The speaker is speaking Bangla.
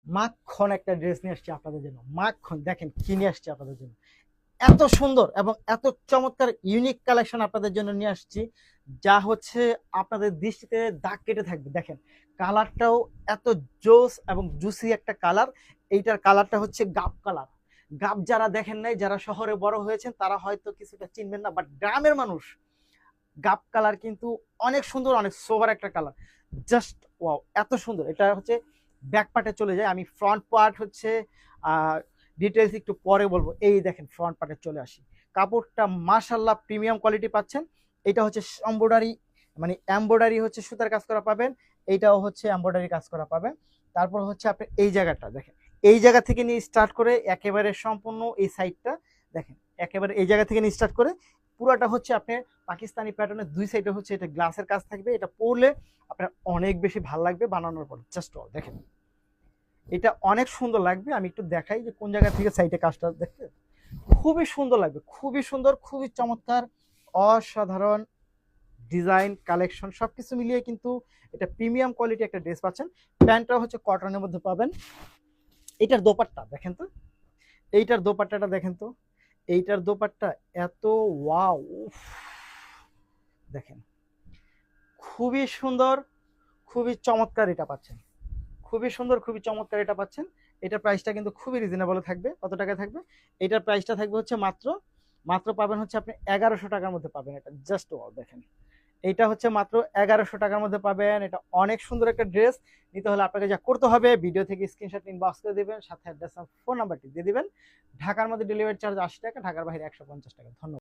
মাখন একটা ড্রেস নিয়ে আসছি আপনাদের জন্য। মাখন দেখেন কি নিয়ে আসছি আপনাদের জন্য। এত সুন্দর এবং এত চমৎকার ইউনিক কালেকশন আপনাদের জন্য নিয়ে আসছি, যা হচ্ছে আপনাদের দৃষ্টিতে দাগ কেটে থাকবে। দেখেন কালারটাও এত জোস এবং জুসি একটা কালার। এইটার কালারটা হচ্ছে গাব কালার। গাব যারা দেখেন নাই, যারা শহরে বড় হয়েছেন তারা হয়তো কিছুটা চিনবেন না, বাট গ্রামের মানুষ গাব কালার কিন্তু অনেক সুন্দর, অনেক সোবার একটা কালার। জাস্ট ওয়াও, এত সুন্দর। এটা হচ্ছে ব্যাক পার্টে চলে যায়, আমি ফ্রন্ট পার্ট হচ্ছে ডিটেলস একটু পরে বলবো। এই দেখেন ফ্রন্ট পার্টে চলে আসি, কাপড়টা মাশাল্লাহ প্রিমিয়াম কোয়ালিটি পাচ্ছেন। এটা হচ্ছে এমব্রয়ডারি, মানে এমব্রয়ডারি হচ্ছে সুতার কাজ করা পাবেন। এইটাও হচ্ছে এমব্রয়ডারি কাজ করা পাবেন। তারপর হচ্ছে আপনি এই জায়গাটা দেখেন, এই জায়গা থেকে নিয়ে স্টার্ট করে একেবারে সম্পূর্ণ এই সাইডটা দেখেন, একেবারে এই জায়গা থেকে নিয়ে স্টার্ট করে পুরোটা হচ্ছে আপনি পাকিস্তানি প্যাটার্নের দুই সাইডে হচ্ছে এটা গ্লাসের কাজ থাকবে। এটা পরলে আপনার অনেক বেশি ভালো লাগবে বানানোর পর। জাস্ট দেখেন এটা অনেক সুন্দর লাগবে। আমি একটু দেখাই যে কোন জায়গা থেকে সাইডে কাজটা দেখতে খুবই সুন্দর লাগবে, খুবই সুন্দর, খুবই চমৎকার, অসাধারণ ডিজাইন কালেকশন সবকিছু মিলিয়ে কিন্তু এটা প্রিমিয়াম কোয়ালিটি একটা ড্রেস পাচ্ছেন। প্যান্টটা হচ্ছে কটনের মধ্যে পাবেন। এটার দোপাট্টা দেখেন তো, এইটার দোপাট্টাটা দেখেন তো, এইটার দোপাট্টা এত ওয়াও, দেখেন খুবই সুন্দর, খুবই চমৎকার এটা পাচ্ছেন। খুবই সুন্দর, খুবই চমৎকার এটা পাচ্ছেন। এটার প্রাইসটা কিন্তু খুবই রিজনেবল থাকবে। কত টাকা থাকবে? এটার প্রাইসটা থাকবে হচ্ছে মাত্র, মাত্র পাবেন হচ্ছে আপনি 1100 টাকার মধ্যে পাবেন এটা। জাস্ট ওয়াও দেখেন, এইটা হচ্ছে মাত্র 1100 টাকার মধ্যে পাবেন। এটা অনেক সুন্দর একটা ড্রেস। নিতে হলে আপনাকে যা করতে হবে, ভিডিও থেকে স্ক্রিনশট ইনবক্স করে দিবেন, সাথে অ্যাড্রেস ফোন নাম্বারটি দিয়ে দিবেন। ঢাকার মধ্যে ডেলিভারি চার্জ 80 টাকা, ঢাকার বাইরে 150 টাকা। ধন্যবাদ।